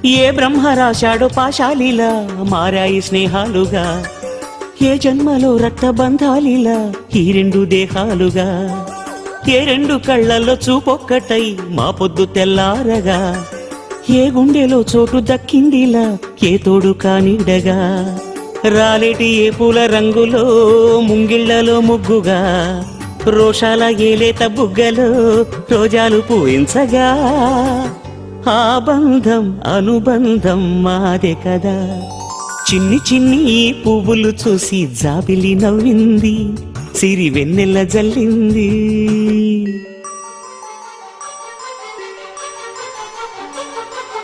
ఏ బ్రహ్మ రాశాడో పాశాలిలా మారాయి స్నేహాలుగా, ఏ జన్మలో రక్తబంధాలిలా ఈ రెండు దేహాలుగా, ఏ రెండు కళ్ళల్లో చూపొక్కటై మా పొద్దు తెల్లారగా, ఏ గుండెలో చోటు దక్కిందిలా ఏ తోడు కానిడగా, రాలేటి ఏ పూల రంగులో ముంగిళ్లలో ముగ్గుగా, రోషాల ఏలేత బుగ్గలో రోజాలు పూయించగా, ఆ బంధం అనుబంధం మాదే కదా. చిన్ని చిన్ని ఈ పువ్వులు చూసి జాబిలి నవ్వింది, సిరి వెన్నెల జల్లింది.